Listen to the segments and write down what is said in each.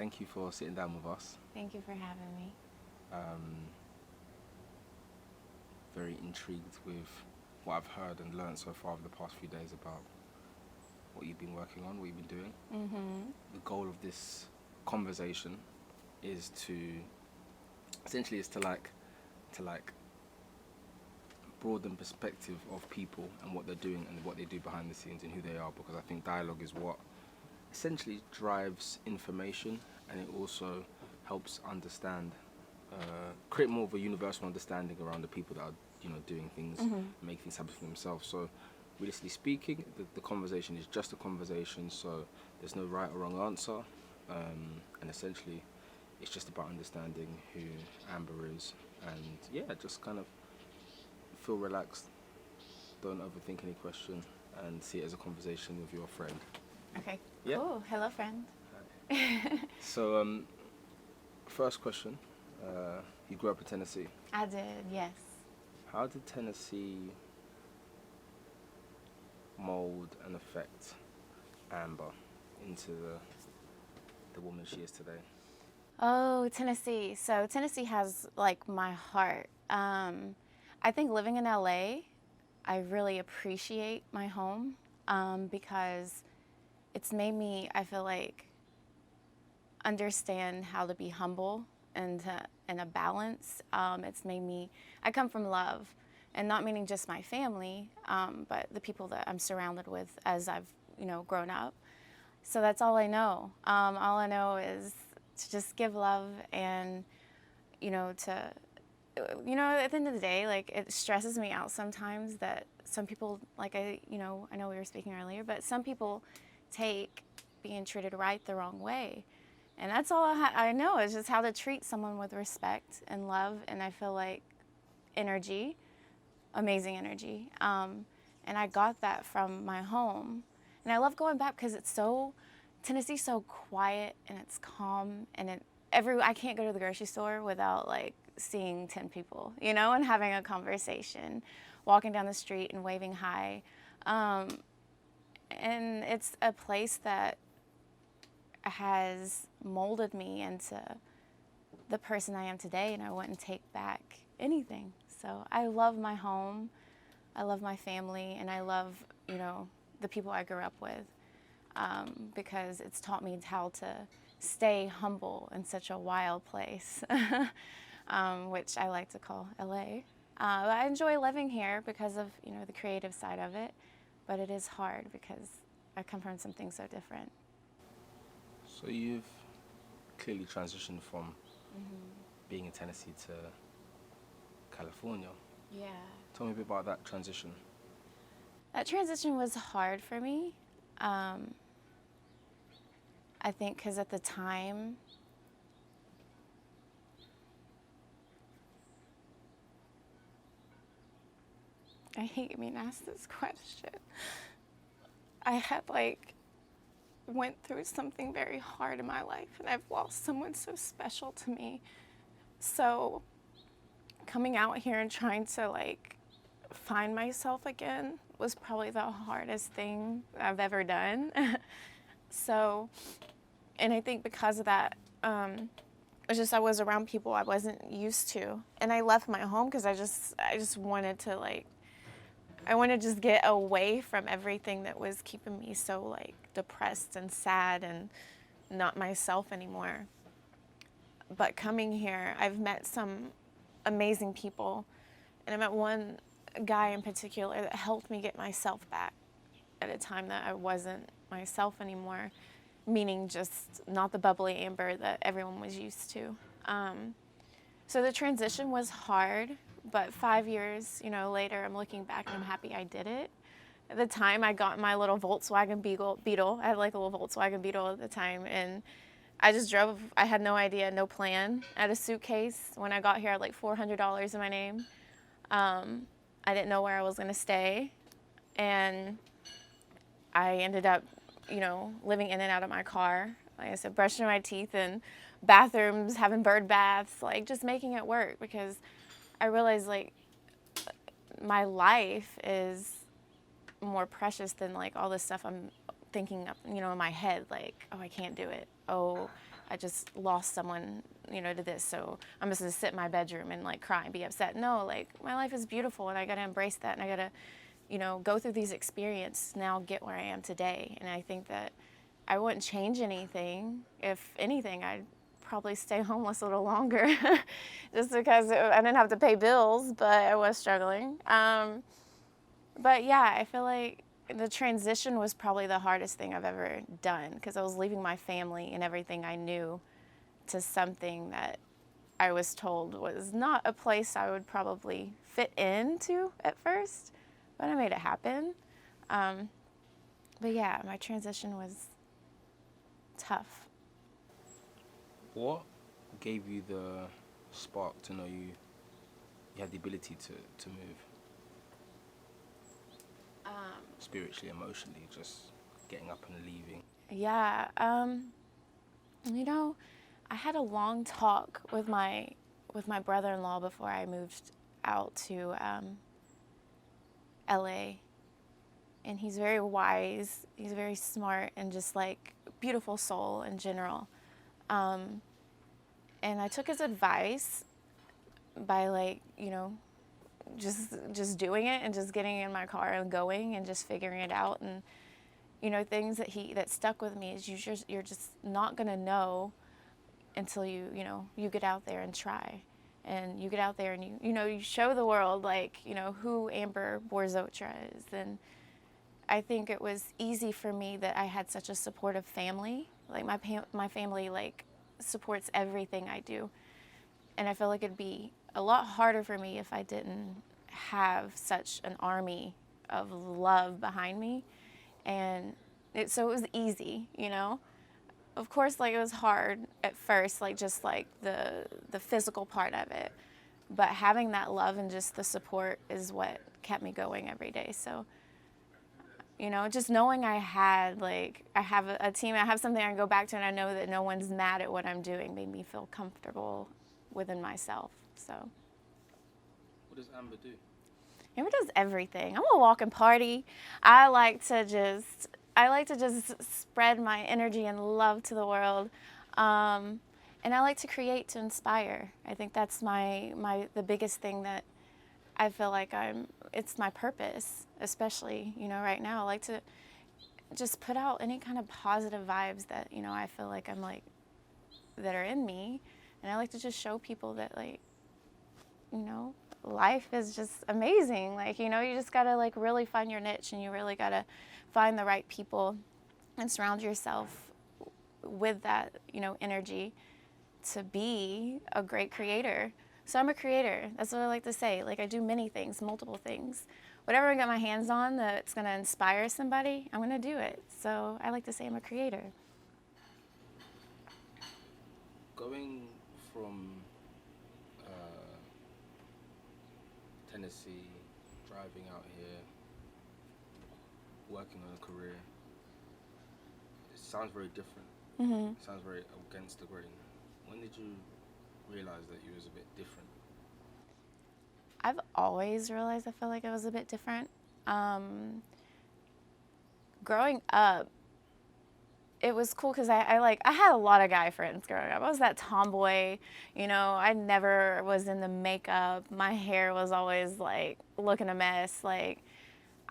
thank you for sitting down with us. Thank you for having me. Very intrigued with what I've heard and learned so far over the past few days about what you've been working on, what you've been doing. The goal of this conversation is to essentially broaden perspective of people and what they're doing and what they do behind the scenes and who they are, because I think dialogue is what essentially drives information, and it also helps understand, create more of a universal understanding around the people that are doing things, make things happen for themselves. So realistically speaking, the conversation is just a conversation, so there's no right or wrong answer, and essentially it's just about understanding who Amber is, and yeah, just kind of feel relaxed, don't overthink any question, and see it as a conversation with your friend. Okay, Yeah. cool. Hello, friend. So, first question, you grew up in Tennessee. I did, yes. How did Tennessee mold and affect Amber into the woman she is today? Oh, Tennessee. So Tennessee has like my heart. I think living in LA, I really appreciate my home because it's made me, I feel like, understand how to be humble and a balance. It's made me, I come from love, and not meaning just my family, but the people that I'm surrounded with as I've, grown up. So that's all I know. All I know is to just give love and, at the end of the day, like, it stresses me out sometimes that some people, like, I know we were speaking earlier, but some people take being treated right the wrong way. And that's all I know is just how to treat someone with respect and love. And I feel like energy, amazing energy. And I got that from my home. And I love going back because Tennessee's so quiet and it's calm, and I can't go to the grocery store without like seeing 10 people, and having a conversation, walking down the street and waving hi. And it's a place that has molded me into the person I am today, and I wouldn't take back anything. So I love my home, I love my family, and I love, the people I grew up with, because it's taught me how to stay humble in such a wild place, which I like to call LA. I enjoy living here because of, the creative side of it, but it is hard because I come from something so different. So you've clearly transitioned from being in Tennessee to California. Yeah. Tell me a bit about that transition. That transition was hard for me. I think because at the time, I hate being asked this question. I had went through something very hard in my life, and I've lost someone so special to me. So coming out here and trying to find myself again was probably the hardest thing I've ever done. So, and I think because of that, it's just I was around people I wasn't used to, and I left my home because I just wanted to I wanted to just get away from everything that was keeping me so depressed and sad and not myself anymore. But coming here, I've met some amazing people, and I met one guy in particular that helped me get myself back at a time that I wasn't myself anymore, meaning just not the bubbly Amber that everyone was used to. So the transition was hard, but 5 years, later, I'm looking back and I'm happy I did it. At the time, I got my little Volkswagen Beetle. I had a little Volkswagen Beetle at the time, and I just drove. I had no idea, no plan. I had a suitcase. When I got here, I had $400 in my name. I didn't know where I was going to stay, and I ended up, living in and out of my car. Like I said, brushing my teeth in bathrooms, having bird baths, just making it work, because I realized my life is more precious than all this stuff I'm thinking, you know, in my head, like, oh, I can't do it. Oh, I just lost someone, you know, to this, so I'm just gonna sit in my bedroom and like cry and be upset. No, like, my life is beautiful and I gotta embrace that, and I gotta, you know, go through these experiences, now get where I am today. And I think that I wouldn't change anything. If anything, I'd probably stay homeless a little longer just because I didn't have to pay bills, but I was struggling. But yeah, I feel like the transition was probably the hardest thing I've ever done, because I was leaving my family and everything I knew to something that I was told was not a place I would probably fit into at first, but I made it happen. But yeah, my transition was tough. What gave you the spark to know you had the ability to move? Spiritually, emotionally, just getting up and leaving. Yeah, you know, I had a long talk with my brother-in-law before I moved out to LA. And he's very wise, he's very smart, and just like beautiful soul in general. And I took his advice by, like, you know, just doing it and just getting in my car and going and just figuring it out. And you know, things that stuck with me is you're just not gonna know until you get out there and try. And you get out there and you show the world, like, you know, who Amber Borzotra is. And I think it was easy for me that I had such a supportive family. Like, my family, like, supports everything I do. And I feel like it'd be a lot harder for me if I didn't have such an army of love behind me. And so it was easy, you know. Of course, like, it was hard at first, like, just like the physical part of it. But having that love and just the support is what kept me going every day. So, you know, just knowing I have a team, I have something I can go back to, and I know that no one's mad at what I'm doing, made me feel comfortable within myself. So. What does Amber do? Amber does everything. I'm a walking party. I like to just spread my energy and love to the world. And I like to create, to inspire. I think that's the biggest thing that I feel like it's my purpose, especially, you know, right now. I like to just put out any kind of positive vibes that, you know, I feel like that are in me. And I like to just show people that, like, you know, life is just amazing. Like, you know, you just gotta, like, really find your niche, and you really gotta find the right people and surround yourself with that, you know, energy to be a great creator. So I'm a creator. That's what I like to say. Like, I do many things, multiple things. Whatever I get my hands on that's gonna inspire somebody, I'm gonna do it. So I like to say I'm a creator. Going from Tennessee, driving out here, working on a career, it sounds very different. Mm-hmm. It sounds very against the grain. When did you realize that you was a bit different? I've always realized I feel like I was a bit different. Growing up, it was cool because I had a lot of guy friends growing up. I was that tomboy, you know. I never was in the makeup. My hair was always, like, looking a mess. Like,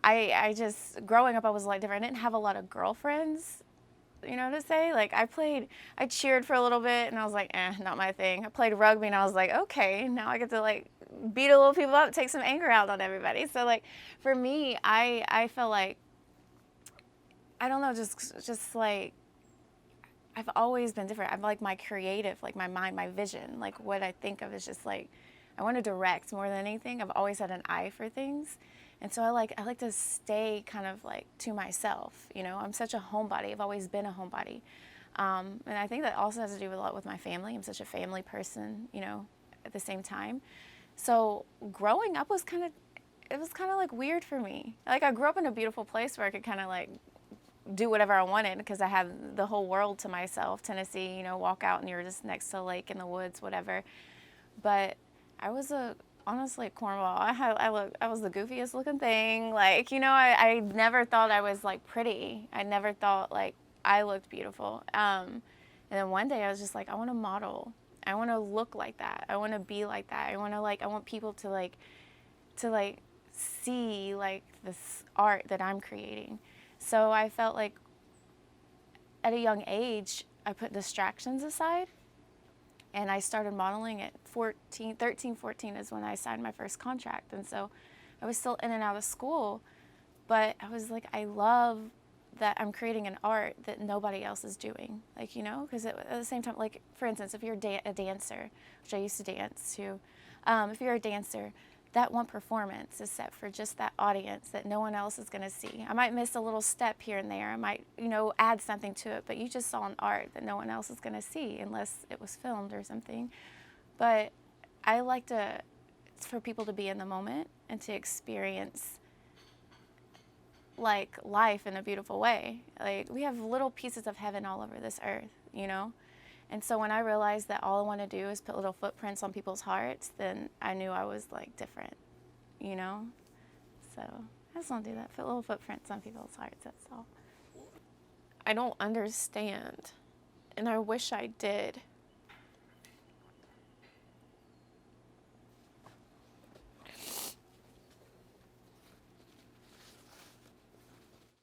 I just, growing up, I was, like, different. I didn't have a lot of girlfriends, you know, to say. Like, I cheered for a little bit, and I was like, not my thing. I played rugby, and I was like, okay, now I get to, like, beat a little people up, take some anger out on everybody. So, like, for me, I feel like, I don't know, just like, I've always been different. I'm like, my creative, like, my mind, my vision, like, what I think of is just like, I want to direct more than anything. I've always had an eye for things. And so I like to stay kind of like to myself, you know. I'm such a homebody. I've always been a homebody. And I think that also has to do a lot with my family. I'm such a family person, you know, at the same time. So growing up was kind of like weird for me. Like, I grew up in a beautiful place where I could kind of like do whatever I wanted because I had the whole world to myself. Tennessee, you know, walk out and you're just next to a lake in the woods, whatever. But I was a honestly cornball. I was the goofiest looking thing. Like, you know, I never thought I was like pretty. I never thought like I looked beautiful. And then one day I was just like, I want to model. I want to look like that. I want to be like that. I want people to see like this art that I'm creating. So I felt like at a young age, I put distractions aside and I started modeling at 13, 14 is when I signed my first contract. And so I was still in and out of school, but I was like, I love that I'm creating an art that nobody else is doing. Like, you know, because at the same time, like, for instance, if you're a dancer, which I used to dance too, if you're a dancer, that one performance is set for just that audience that no one else is going to see. I might miss a little step here and there. I might, you know, add something to it, but you just saw an art that no one else is going to see unless it was filmed or something. But I like to, it's for people to be in the moment and to experience like life in a beautiful way. Like, we have little pieces of heaven all over this earth, you know? And so when I realized that all I want to do is put little footprints on people's hearts, then I knew I was like different, you know? So I just want to do that, put little footprints on people's hearts, that's all. I don't understand, and I wish I did,